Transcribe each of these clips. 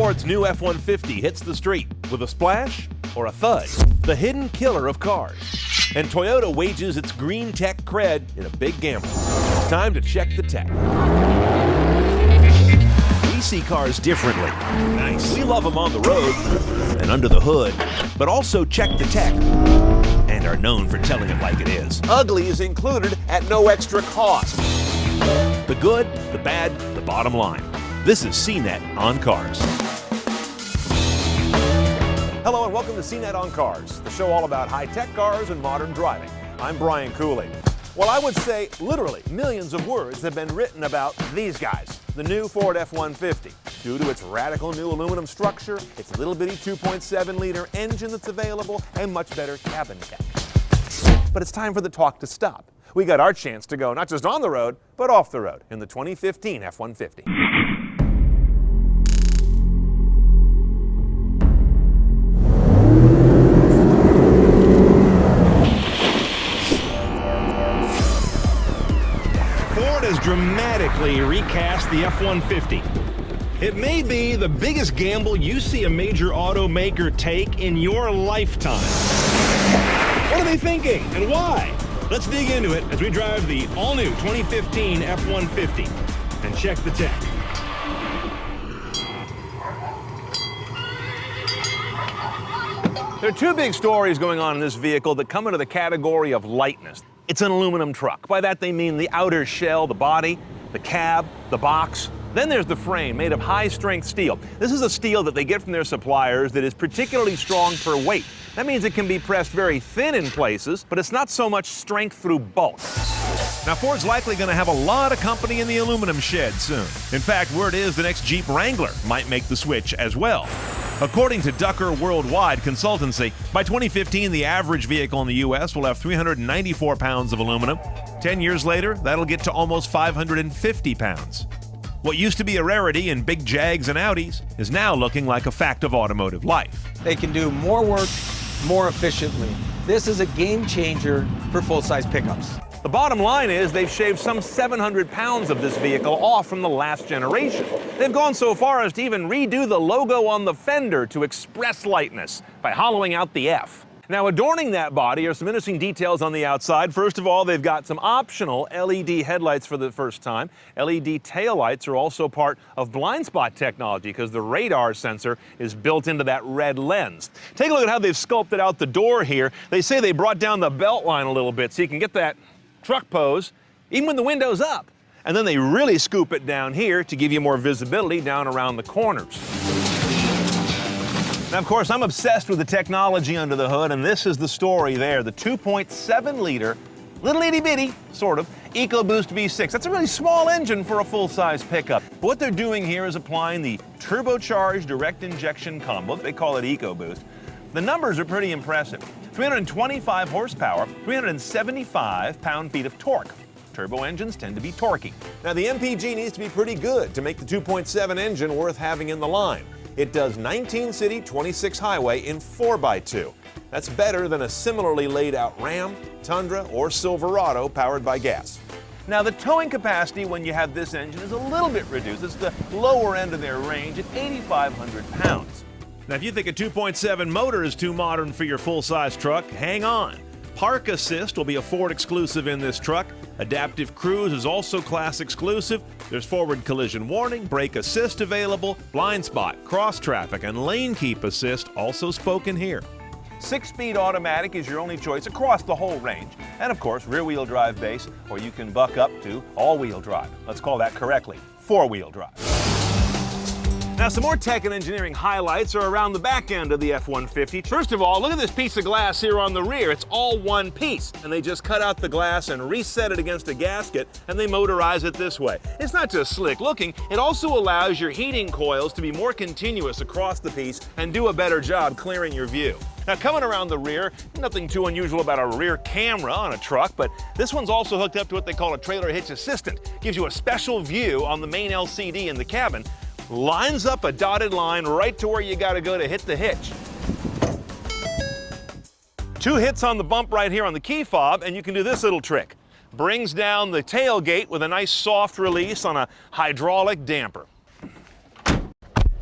Ford's new F-150 hits the street with a splash or a thud, the hidden killer of cars. And Toyota wages its green tech cred in a big gamble. It's time to check the tech. We see cars differently. Nice. We love them on the road and under the hood, but also check the tech and are known for telling it like it is. Ugly is included at no extra cost. The good, the bad, the bottom line. This is CNET on Cars. Hello and welcome to CNET on Cars, the show all about high-tech cars and modern driving. I'm Brian Cooley. Well, I would say literally millions of words have been written about these guys, the new Ford F-150. Due to its radical new aluminum structure, its little bitty 2.7-liter engine that's available, and much better cabin tech. But it's time for the talk to stop. We got our chance to go not just on the road, but off the road in the 2015 F-150. Ford has dramatically recast the F-150. It may be the biggest gamble you see a major automaker take in your lifetime. What are they thinking and why? Let's dig into it as we drive the all-new 2015 F-150 and check the tech. There are two big stories going on in this vehicle that come into the category of lightness. It's an aluminum truck. By that they mean the outer shell, the body, the cab, the box. Then there's the frame, made of high-strength steel. This is a steel that they get from their suppliers that is particularly strong per weight. That means it can be pressed very thin in places, but it's not so much strength through bulk. Now, Ford's likely going to have a lot of company in the aluminum shed soon. In fact, word is the next Jeep Wrangler might make the switch as well. According to Ducker Worldwide Consultancy, by 2015, the average vehicle in the U.S. will have 394 pounds of aluminum. 10 years later, that'll get to almost 550 pounds. What used to be a rarity in big Jags and Audis is now looking like a fact of automotive life. They can do more work more efficiently. This is a game changer for full-size pickups. The bottom line is they've shaved some 700 pounds of this vehicle off from the last generation. They've gone so far as to even redo the logo on the fender to express lightness by hollowing out the F. Now, adorning that body are some interesting details on the outside. First of all, they've got some optional LED headlights for the first time. LED taillights are also part of blind spot technology because the radar sensor is built into that red lens. Take a look at how they've sculpted out the door here. They say they brought down the belt line a little bit so you can get that truck pose even when the window's up. And then they really scoop it down here to give you more visibility down around the corners. Now, of course, I'm obsessed with the technology under the hood, and this is the story there. The 2.7-liter, little itty-bitty, sort of, EcoBoost V6. That's a really small engine for a full-size pickup. But what they're doing here is applying the turbocharged direct injection combo. They call it EcoBoost. The numbers are pretty impressive. 325 horsepower, 375 pound-feet of torque. Turbo engines tend to be torquey. Now, the MPG needs to be pretty good to make the 2.7 engine worth having in the line. It does 19 city, 26 highway in 4x2. That's better than a similarly laid out Ram, Tundra, or Silverado powered by gas. Now, the towing capacity when you have this engine is a little bit reduced. It's the lower end of their range at 8,500 pounds. Now, if you think a 2.7 motor is too modern for your full-size truck, hang on. Park Assist will be a Ford exclusive in this truck. Adaptive Cruise is also class exclusive. There's forward collision warning, brake assist available, blind spot, cross traffic, and lane keep assist also spoken here. 6-speed automatic is your only choice across the whole range. And of course, rear-wheel drive base, or you can buck up to all-wheel drive. Let's call that correctly, 4-wheel drive. Now, some more tech and engineering highlights are around the back end of the F-150. First of all, look at this piece of glass here on the rear. It's all one piece, and they just cut out the glass and reset it against a gasket, and they motorize it this way. It's not just slick looking, it also allows your heating coils to be more continuous across the piece and do a better job clearing your view. Now, coming around the rear, nothing too unusual about a rear camera on a truck, but this one's also hooked up to what they call a trailer hitch assistant. Gives you a special view on the main LCD in the cabin. Lines up a dotted line right to where you gotta go to hit the hitch. 2 hits on the bump right here on the key fob, and you can do this little trick. Brings down the tailgate with a nice soft release on a hydraulic damper.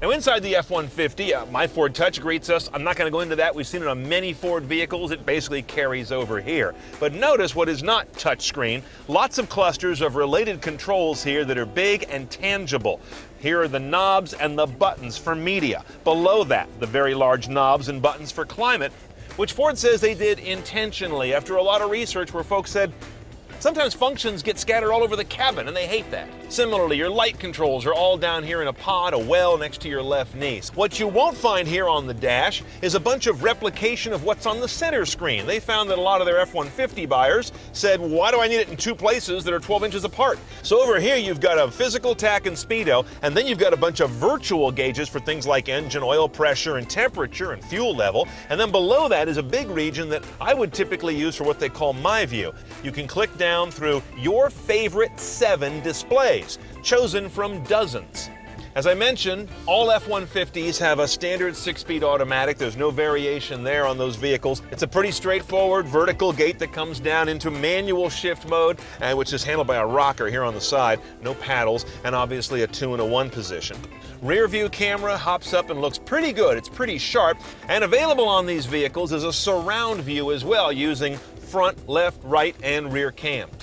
Now inside the F-150, my Ford Touch greets us. I'm not going to go into that. We've seen it on many Ford vehicles. It basically carries over here. But notice what is not touchscreen. Lots of clusters of related controls here that are big and tangible. Here are the knobs and the buttons for media. Below that, the very large knobs and buttons for climate, which Ford says they did intentionally after a lot of research where folks said, sometimes functions get scattered all over the cabin, and they hate that. Similarly, your light controls are all down here in a pod, a well next to your left knee. What you won't find here on the dash is a bunch of replication of what's on the center screen. They found that a lot of their F-150 buyers said, why do I need it in two places that are 12 inches apart? So over here, you've got a physical tach and speedo, and then you've got a bunch of virtual gauges for things like engine oil pressure and temperature and fuel level. And then below that is a big region that I would typically use for what they call My View. You can click down through your favorite 7 displays, chosen from dozens. As I mentioned, all F-150s have a standard 6-speed automatic. There's no variation there on those vehicles. It's a pretty straightforward vertical gate that comes down into manual shift mode, which is handled by a rocker here on the side, no paddles, and obviously a 2 and a 1 position. Rear view camera hops up and looks pretty good. It's pretty sharp, and available on these vehicles is a surround view as well, using front, left, right, and rear cams.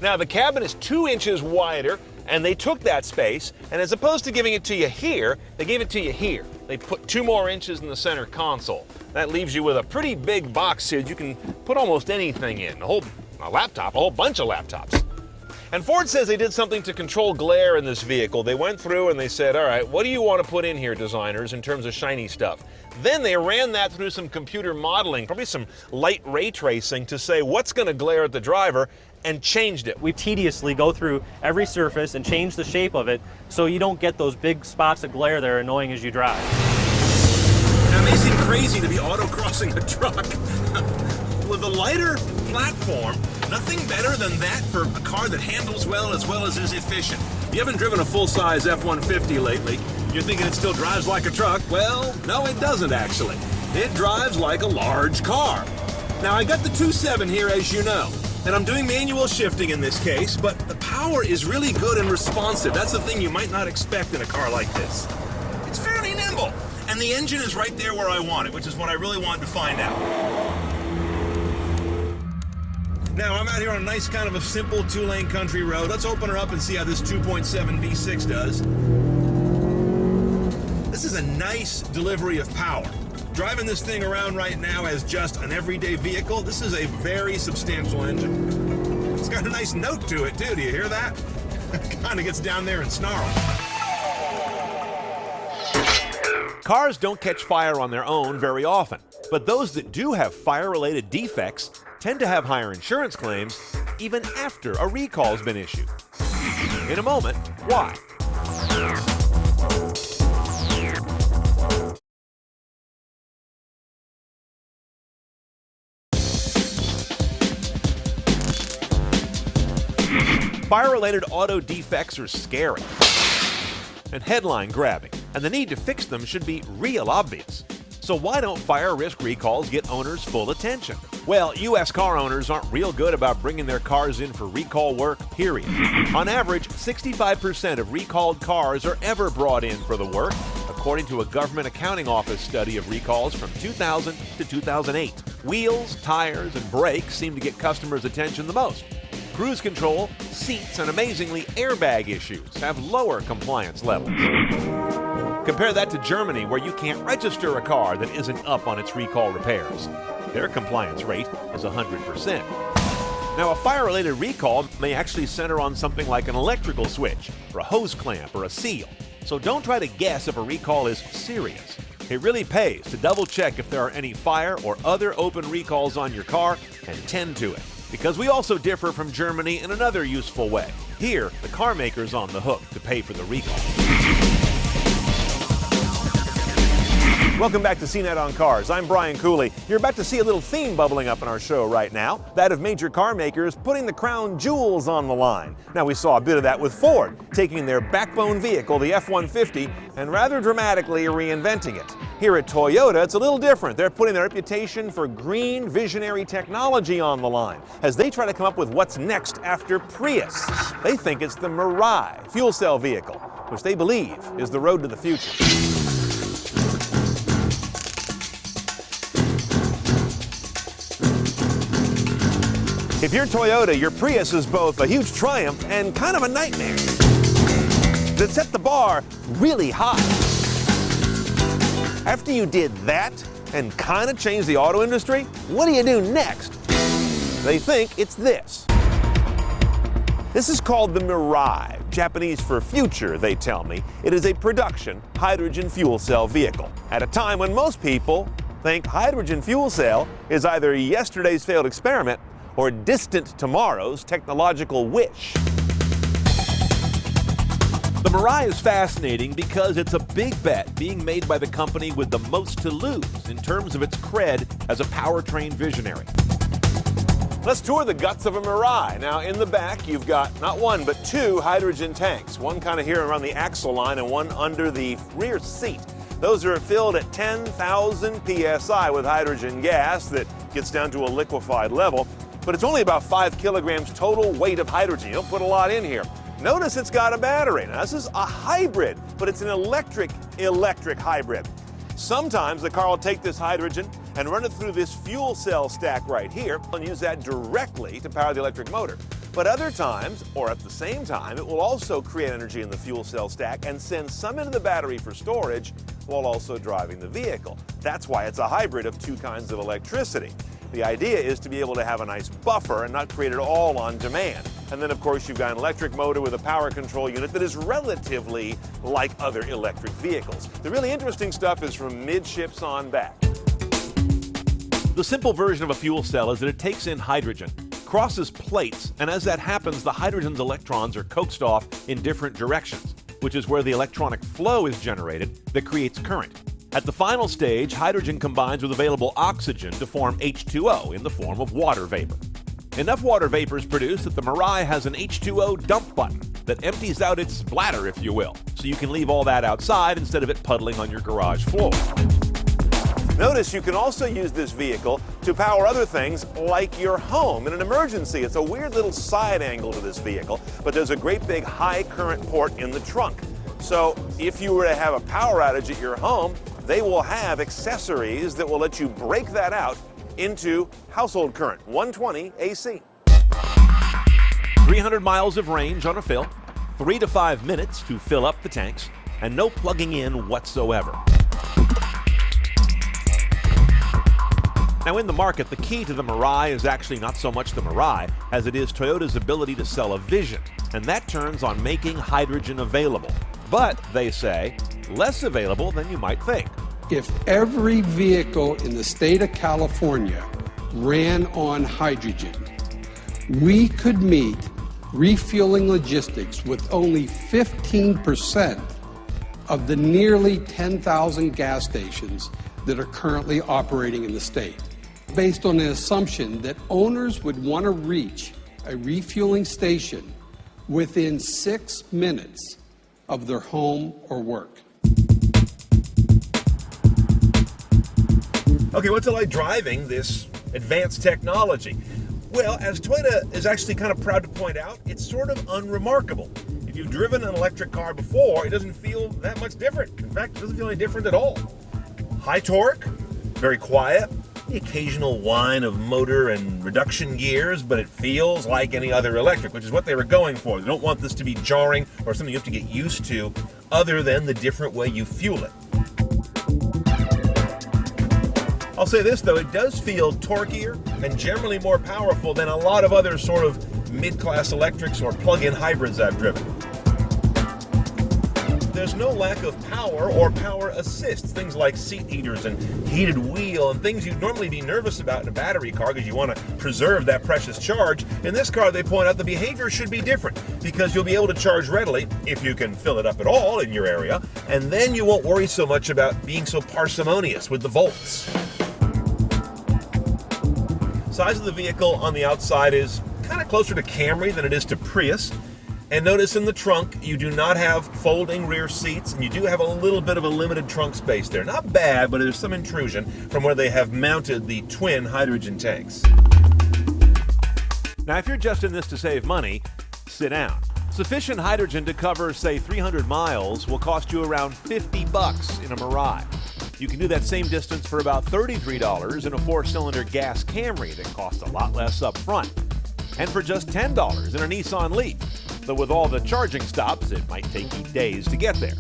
Now the cabin is 2 inches wider, and they took that space, and as opposed to giving it to you here, they gave it to you here. They put 2 more inches in the center console. That leaves you with a pretty big box here. You can put almost anything in, a laptop, a whole bunch of laptops. And Ford says they did something to control glare in this vehicle. They went through and they said, all right, what do you want to put in here, designers, in terms of shiny stuff? Then they ran that through some computer modeling, probably some light ray tracing, to say what's going to glare at the driver, and changed it. We tediously go through every surface and change the shape of it so you don't get those big spots of glare that are annoying as you drive. Now, it may seem crazy to be autocrossing a truck. With a lighter platform, nothing better than that for a car that handles well as is efficient. If you haven't driven a full-size F-150 lately, you're thinking it still drives like a truck. Well, no, it doesn't actually. It drives like a large car. Now, I got the 2.7 here, as you know, and I'm doing manual shifting in this case, but the power is really good and responsive. That's the thing you might not expect in a car like this. It's fairly nimble, and the engine is right there where I want it, which is what I really wanted to find out. Now, I'm out here on a nice kind of a simple 2-lane country road. Let's open her up and see how this 2.7 V6 does. This is a nice delivery of power. Driving this thing around right now as just an everyday vehicle, this is a very substantial engine. It's got a nice note to it, too. Do you hear that? Kind of gets down there and snarls. Cars don't catch fire on their own very often, but those that do have fire-related defects tend to have higher insurance claims even after a recall has been issued. In a moment, why? Fire-related auto defects are scary and headline-grabbing, and the need to fix them should be real obvious. So why don't fire risk recalls get owners full attention? Well, U.S. car owners aren't real good about bringing their cars in for recall work, period. On average, 65% of recalled cars are ever brought in for the work, according to a Government Accounting Office study of recalls from 2000 to 2008. Wheels, tires, and brakes seem to get customers' attention the most. Cruise control, seats, and amazingly airbag issues have lower compliance levels. Compare that to Germany, where you can't register a car that isn't up on its recall repairs. Their compliance rate is 100%. Now, a fire-related recall may actually center on something like an electrical switch, or a hose clamp, or a seal. So don't try to guess if a recall is serious. It really pays to double-check if there are any fire or other open recalls on your car and tend to it. Because we also differ from Germany in another useful way. Here, the car maker's on the hook to pay for the recall. Welcome back to CNET on Cars. I'm Brian Cooley. You're about to see a little theme bubbling up in our show right now, that of major car makers putting the crown jewels on the line. Now, we saw a bit of that with Ford, taking their backbone vehicle, the F-150, and rather dramatically reinventing it. Here at Toyota, it's a little different. They're putting their reputation for green, visionary technology on the line as they try to come up with what's next after Prius. They think it's the Mirai fuel cell vehicle. which they believe is the road to the future. If you're Toyota, your Prius is both a huge triumph and kind of a nightmare. That set the bar really high. After you did that and kind of changed the auto industry, what do you do next? They think it's this. This is called the Mirai, Japanese for future, they tell me. It is a production hydrogen fuel cell vehicle at a time when most people think hydrogen fuel cell is either yesterday's failed experiment or distant tomorrow's technological wish. The Mirai is fascinating because it's a big bet being made by the company with the most to lose in terms of its cred as a powertrain visionary. Let's tour the guts of a Mirai. Now, in the back, you've got not one, but two hydrogen tanks. One kind of here around the axle line and one under the rear seat. Those are filled at 10,000 psi with hydrogen gas that gets down to a liquefied level. But it's only about 5 kilograms total weight of hydrogen. You don't put a lot in here. Notice it's got a battery. Now, this is a hybrid, but it's an electric hybrid. Sometimes the car will take this hydrogen and run it through this fuel cell stack right here and use that directly to power the electric motor. But other times, or at the same time, it will also create energy in the fuel cell stack and send some into the battery for storage while also driving the vehicle. That's why it's a hybrid of two kinds of electricity. The idea is to be able to have a nice buffer and not create it all on demand. And then, of course, you've got an electric motor with a power control unit that is relatively like other electric vehicles. The really interesting stuff is from midships on back. The simple version of a fuel cell is that it takes in hydrogen, crosses plates, and as that happens, the hydrogen's electrons are coaxed off in different directions, which is where the electronic flow is generated that creates current. At the final stage, hydrogen combines with available oxygen to form H2O in the form of water vapor. Enough water vapor is produced that the Mirai has an H2O dump button that empties out its bladder, if you will, so you can leave all that outside instead of it puddling on your garage floor. Notice you can also use this vehicle to power other things like your home in an emergency. It's a weird little side angle to this vehicle, but there's a great big high current port in the trunk. So if you were to have a power outage at your home, they will have accessories that will let you break that out into household current, 120 AC. 300 miles of range on a fill, 3 to 5 minutes to fill up the tanks, and no plugging in whatsoever. Now in the market, the key to the Mirai is actually not so much the Mirai as it is Toyota's ability to sell a vision, and that turns on making hydrogen available. But, they say, less available than you might think. If every vehicle in the state of California ran on hydrogen, we could meet refueling logistics with only 15% of the nearly 10,000 gas stations that are currently operating in the state, based on the assumption that owners would want to reach a refueling station within 6 minutes of their home or work. Okay, what's it like driving this advanced technology? Well, as Toyota is actually kind of proud to point out, it's sort of unremarkable. If you've driven an electric car before, it doesn't feel that much different. In fact, it doesn't feel any different at all. High torque, very quiet, the occasional whine of motor and reduction gears, but it feels like any other electric, which is what they were going for. They don't want this to be jarring or something you have to get used to, other than the different way you fuel it. I'll say this though, it does feel torquier and generally more powerful than a lot of other sort of mid-class electrics or plug-in hybrids I've driven. There's no lack of power or power assists, things like seat heaters and heated wheel and things you'd normally be nervous about in a battery car because you want to preserve that precious charge. In this car, they point out the behavior should be different because you'll be able to charge readily if you can fill it up at all in your area, and then you won't worry so much about being so parsimonious with the volts. Size of the vehicle on the outside is kind of closer to Camry than it is to Prius. And notice in the trunk, you do not have folding rear seats, and you do have a little bit of a limited trunk space there. Not bad, but there's some intrusion from where they have mounted the twin hydrogen tanks. Now, if you're just in this to save money, sit down. Sufficient hydrogen to cover, say, 300 miles will cost you around $50 in a Mirai. You can do that same distance for about $33 in a 4-cylinder gas Camry that costs a lot less up front. And for just $10 in a Nissan Leaf. Though with all the charging stops, it might take you days to get there.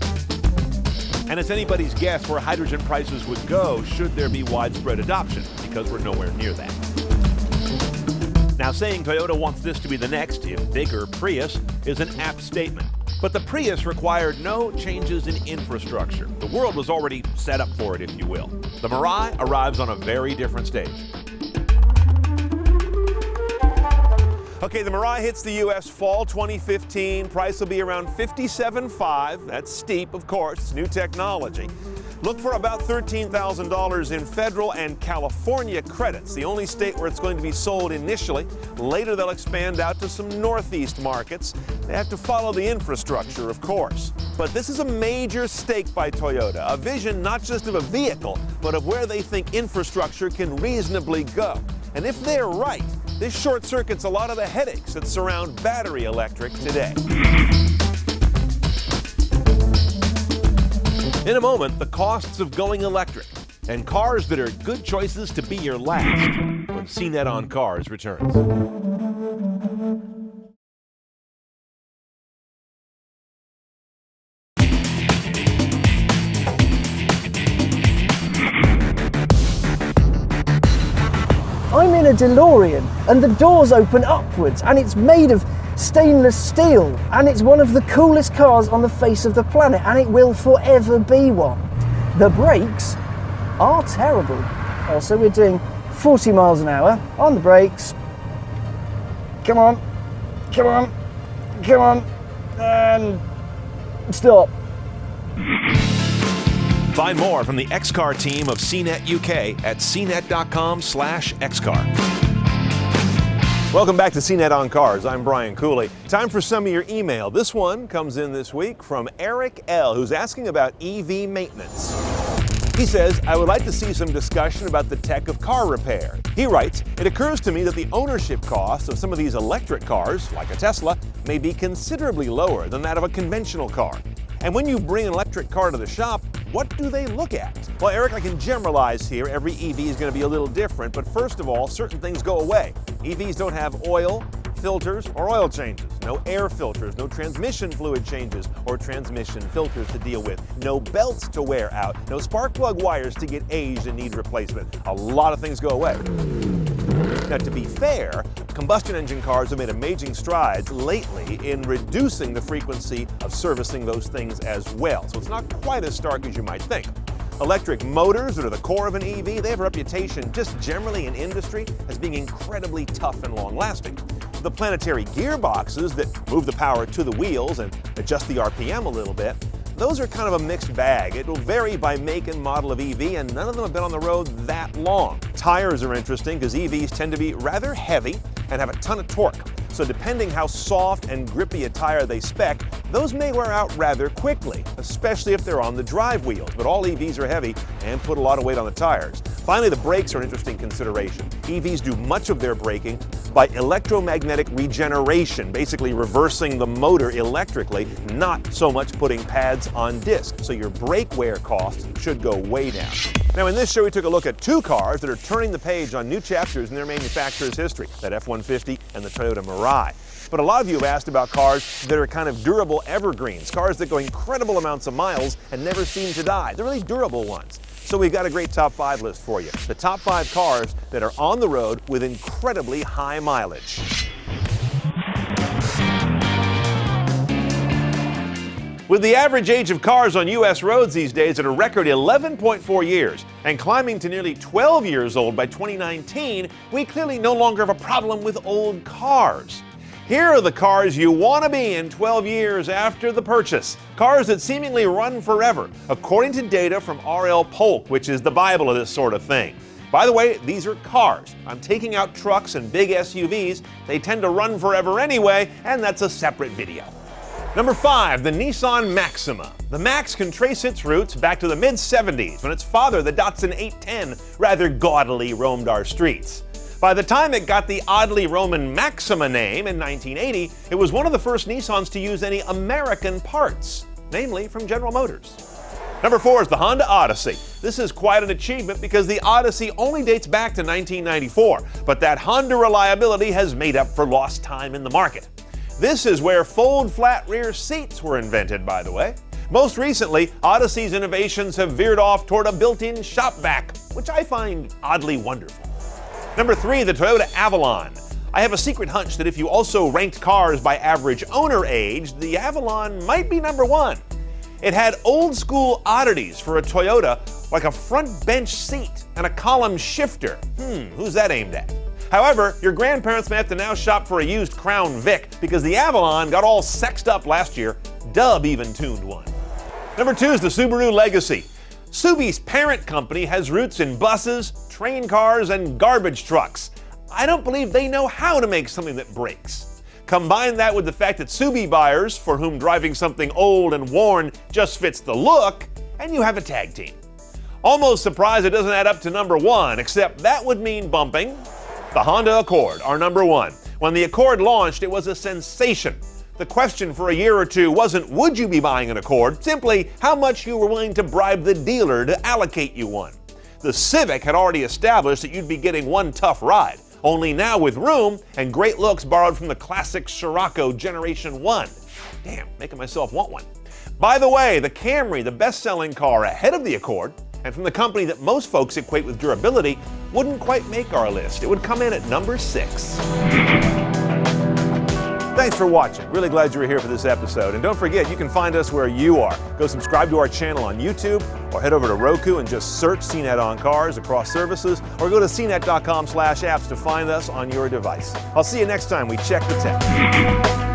And it's anybody's guess where hydrogen prices would go should there be widespread adoption, because we're nowhere near that. Now, saying Toyota wants this to be the next, if bigger, Prius is an apt statement. But the Prius required no changes in infrastructure. The world was already set up for it, if you will. The Mirai arrives on a very different stage. Okay, the Mirai hits the U.S. fall 2015. Price will be around $57,500. That's steep, of course. It's new technology. Look for about $13,000 in federal and California credits, the only state where it's going to be sold initially. Later, they'll expand out to some Northeast markets. They have to follow the infrastructure, of course. But this is a major stake by Toyota, a vision not just of a vehicle, but of where they think infrastructure can reasonably go. And if they're right, this short circuits a lot of the headaches that surround battery electric today. In a moment, the costs of going electric and cars that are good choices to be your last when CNET on Cars returns. I'm in a DeLorean and the doors open upwards and it's made of stainless steel and it's one of the coolest cars on the face of the planet and it will forever be one. The brakes are terrible. So we're doing 40 miles an hour on the brakes. Come on, come on, come on, and stop. Find more from the XCar team of CNET UK at cnet.com/XCar. Welcome back to CNET on Cars. I'm Brian Cooley. Time for some of your email. This one comes in this week from Eric L., who's asking about EV maintenance. He says, I would like to see some discussion about the tech of car repair. He writes, it occurs to me that the ownership costs of some of these electric cars, like a Tesla, may be considerably lower than that of a conventional car. And when you bring an electric car to the shop, what do they look at? Well, Eric, I can generalize here. Every EV is going to be a little different, but first of all, certain things go away. EVs don't have oil, filters, or oil changes. No air filters, no transmission fluid changes or transmission filters to deal with. No belts to wear out, no spark plug wires to get aged and need replacement. A lot of things go away. Now, to be fair, combustion engine cars have made amazing strides lately in reducing the frequency of servicing those things as well. So it's not quite as stark as you might think. Electric motors that are the core of an EV, they have a reputation just generally in industry as being incredibly tough and long-lasting. The planetary gearboxes that move the power to the wheels and adjust the RPM a little bit, those are kind of a mixed bag. It will vary by make and model of EV, and none of them have been on the road that long. Tires are interesting because EVs tend to be rather heavy and have a ton of torque. So depending how soft and grippy a tire they spec, those may wear out rather quickly, especially if they're on the drive wheels. But all EVs are heavy and put a lot of weight on the tires. Finally, the brakes are an interesting consideration. EVs do much of their braking by electromagnetic regeneration, basically reversing the motor electrically, not so much putting pads on disc. So your brake wear costs should go way down. Now, in this show, we took a look at two cars that are turning the page on new chapters in their manufacturer's history, that F-150 and the Toyota Mirai. But a lot of you have asked about cars that are kind of durable evergreens, cars that go incredible amounts of miles and never seem to die. They're really durable ones. So we've got a great top 5 list for you. The top 5 cars that are on the road with incredibly high mileage. With the average age of cars on U.S. roads these days at a record 11.4 years and climbing to nearly 12 years old by 2019, we clearly no longer have a problem with old cars. Here are the cars you want to be in 12 years after the purchase. Cars that seemingly run forever, according to data from R.L. Polk, which is the Bible of this sort of thing. By the way, these are cars. I'm taking out trucks and big SUVs. They tend to run forever anyway, and that's a separate video. Number 5, the Nissan Maxima. The Max can trace its roots back to the mid-70s when its father, the Datsun 810, rather gaudily roamed our streets. By the time it got the oddly Roman Maxima name in 1980, it was one of the first Nissans to use any American parts, namely from General Motors. Number 4 is the Honda Odyssey. This is quite an achievement because the Odyssey only dates back to 1994, but that Honda reliability has made up for lost time in the market. This is where fold flat rear seats were invented, by the way. Most recently, Odyssey's innovations have veered off toward a built-in shop vac, which I find oddly wonderful. Number 3, the Toyota Avalon. I have a secret hunch that if you also ranked cars by average owner age, the Avalon might be number 1. It had old-school oddities for a Toyota, like a front bench seat and a column shifter. Who's that aimed at? However, your grandparents may have to now shop for a used Crown Vic because the Avalon got all sexed up last year. Dub even tuned one. Number 2 is the Subaru Legacy. Subi's parent company has roots in buses, train cars, and garbage trucks. I don't believe they know how to make something that breaks. Combine that with the fact that Subi buyers, for whom driving something old and worn just fits the look, and you have a tag team. Almost surprised it doesn't add up to number 1, except that would mean bumping the Honda Accord, our number 1. When the Accord launched, it was a sensation. The question for a year or two wasn't would you be buying an Accord, simply how much you were willing to bribe the dealer to allocate you one. The Civic had already established that you'd be getting one tough ride, only now with room and great looks borrowed from the classic Scirocco Generation 1. Damn, making myself want one. By the way, the Camry, the best-selling car ahead of the Accord, and from the company that most folks equate with durability, wouldn't quite make our list. It would come in at number 6. Thanks for watching. Really glad you were here for this episode. And don't forget, you can find us where you are. Go subscribe to our channel on YouTube, or head over to Roku and just search CNET on Cars across services, or go to cnet.com/apps to find us on your device. I'll see you next time we check the tech.